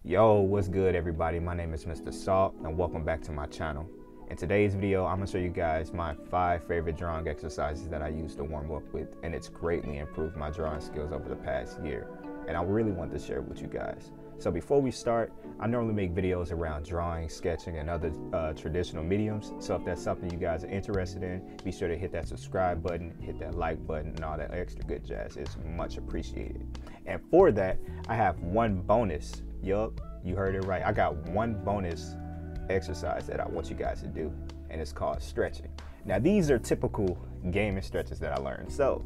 Yo, what's good everybody? My name is Mr. Salt and welcome back to my channel. In today's video, I'm gonna show you guys my 5 favorite drawing exercises that I use to warm up with, and it's greatly improved my drawing skills over the past year. And I really want to share it with you guys. So before we start, I normally make videos around drawing, sketching, and other traditional mediums. So if that's something you guys are interested in, be sure to hit that subscribe button, hit that like button, and all that extra good jazz. It's much appreciated. And for that, I have one bonus. Yup, you heard it right. I got one bonus exercise that I want you guys to do, and it's called stretching. Now, these are typical gaming stretches that I learned. So,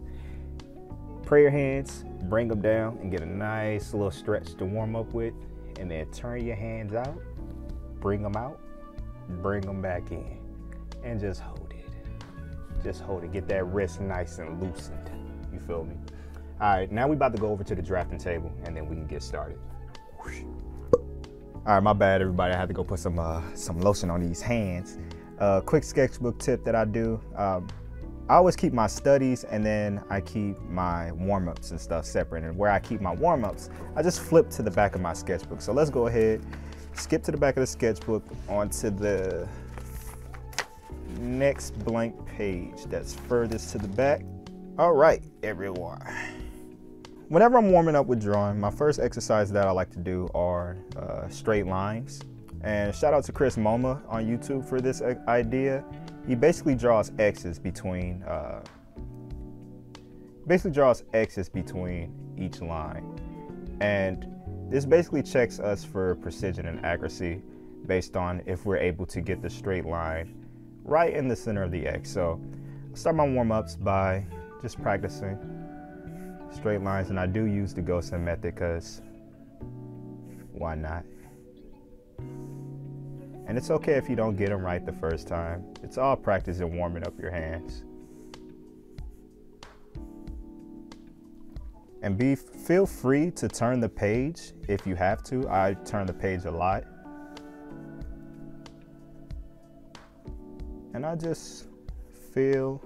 pray your hands, bring them down, and get a nice little stretch to warm up with, and then turn your hands out, bring them out, bring them back in, and just hold it. Just hold it. Get that wrist nice and loosened. You feel me? All right, now we're about to go over to the drafting table, and then we can get started. All right, my bad, everybody. I had to go put some lotion on these hands. Quick sketchbook tip that I do. I always keep my studies and then I keep my warm-ups and stuff separate. And where I keep my warm-ups, I just flip to the back of my sketchbook. So let's go ahead, skip to the back of the sketchbook onto the next blank page that's furthest to the back. All right, everyone. Whenever I'm warming up with drawing, my first exercise that I like to do are straight lines. And shout out to Chris Moma on YouTube for this idea. He basically draws X's between each line. And this basically checks us for precision and accuracy based on if we're able to get the straight line right in the center of the X. So I start my warm-ups by just practicing straight lines, and I do use the ghosting method because why not? And it's okay if you don't get them right the first time. It's all practice and warming up your hands. And feel free to turn the page if you have to. I turn the page a lot. And I just fill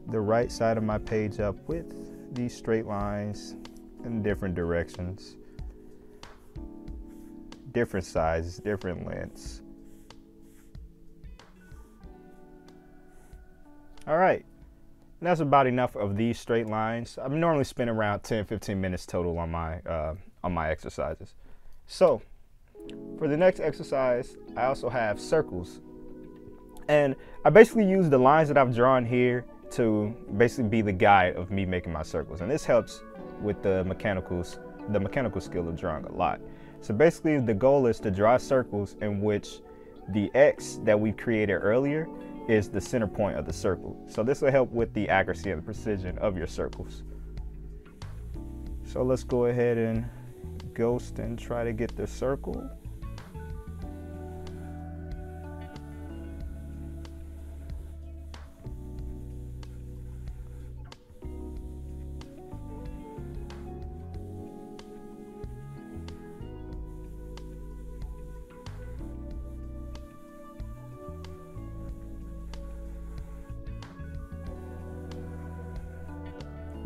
the right side of my page up with these straight lines in different directions, different sizes, different lengths. All right, and that's about enough of these straight lines. I normally spend around 10-15 minutes total on my exercises. So for the next exercise, I also have circles, and I basically use the lines that I've drawn here to basically be the guide of me making my circles. And this helps with the mechanical skill of drawing a lot. So basically the goal is to draw circles in which the X that we created earlier is the center point of the circle. So this will help with the accuracy and the precision of your circles. So let's go ahead and ghost and try to get the circle.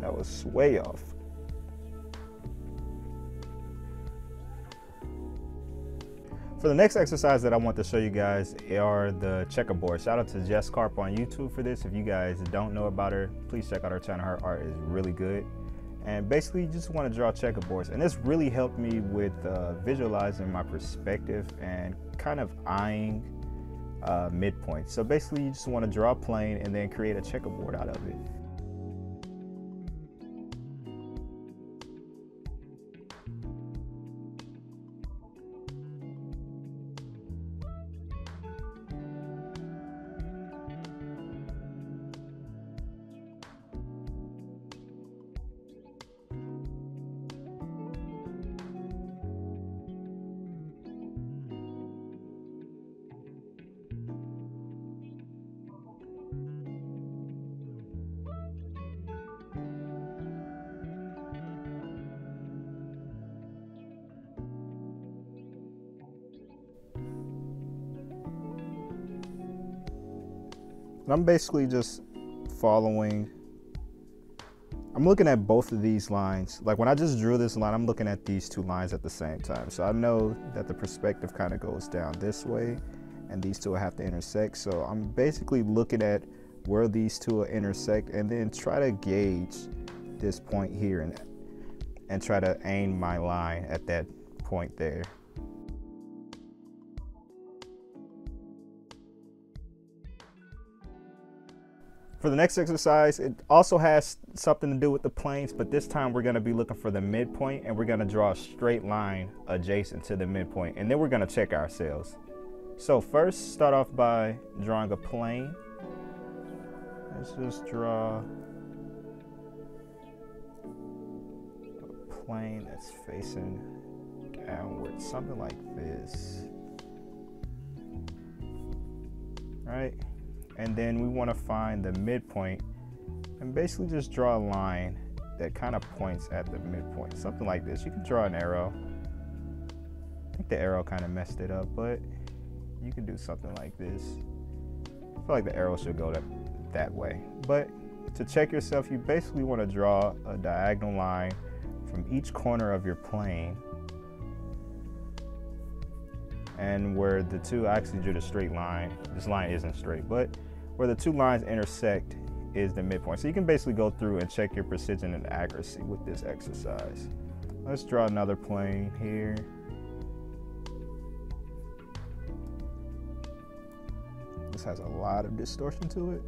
That was way off. For the next exercise that I want to show you guys are the checkerboard. Shout out to Jess Carp on YouTube for this. If you guys don't know about her, please check out her channel. Her art is really good. And basically you just want to draw checkerboards. And this really helped me with visualizing my perspective and kind of eyeing midpoint. So basically you just want to draw a plane and then create a checkerboard out of it. And I'm basically just following I'm looking at both of these lines. Like when I just drew this line, I'm looking at these two lines at the same time. So I know that the perspective kind of goes down this way and these two will have to intersect. So I'm basically looking at where these two will intersect and then try to gauge this point here and try to aim my line at that point there. For the next exercise, it also has something to do with the planes, but this time we're going to be looking for the midpoint and we're going to draw a straight line adjacent to the midpoint, and then we're going to check ourselves. So first, start off by drawing a plane. Let's just draw a plane that's facing downward, something like this. All right. And then we want to find the midpoint and basically just draw a line that kind of points at the midpoint, something like this. You can draw an arrow. I think the arrow kind of messed it up, but you can do something like this. I feel like the arrow should go that way. But to check yourself, you basically want to draw a diagonal line from each corner of your plane. And where the two, I actually drew the straight line. This line isn't straight, but where the two lines intersect is the midpoint. So you can basically go through and check your precision and accuracy with this exercise. Let's draw another plane here. This has a lot of distortion to it.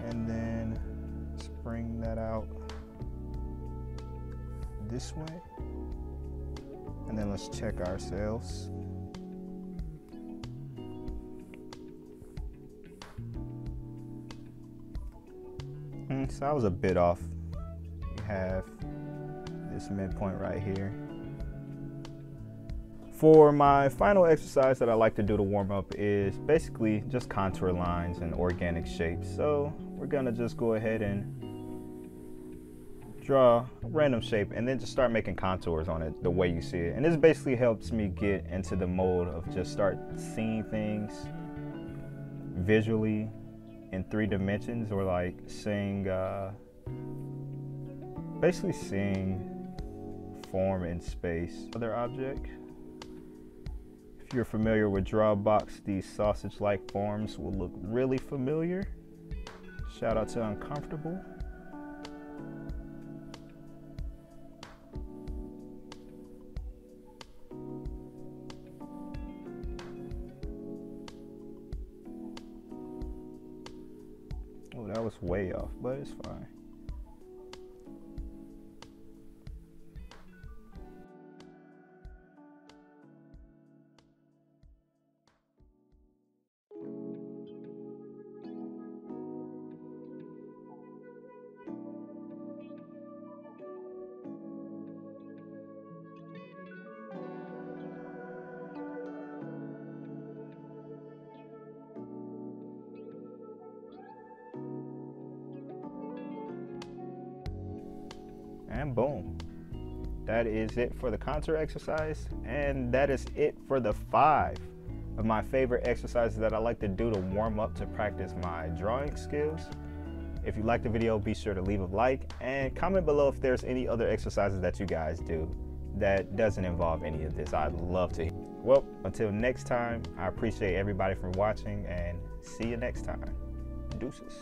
And then let's bring that out this way. And then let's check ourselves. So I was a bit off. We have this midpoint right here. For my final exercise that I like to do to warm up is basically just contour lines and organic shapes. So we're gonna just go ahead and draw a random shape and then just start making contours on it the way you see it. And this basically helps me get into the mode of just start seeing things visually in 3 dimensions, or like seeing, basically seeing form in space. Other object. If you're familiar with Drawbox, these sausage-like forms will look really familiar. Shout out to Uncomfortable. Oh, that was way off, but it's fine. And boom, that is it for the contour exercise, and that is it for the 5 of my favorite exercises that I like to do to warm up to practice my drawing skills. If you liked the video, be sure to leave a like and comment below if there's any other exercises that you guys do that doesn't involve any of this. I'd love to hear. Well, until next time, I appreciate everybody for watching and see you next time. Deuces.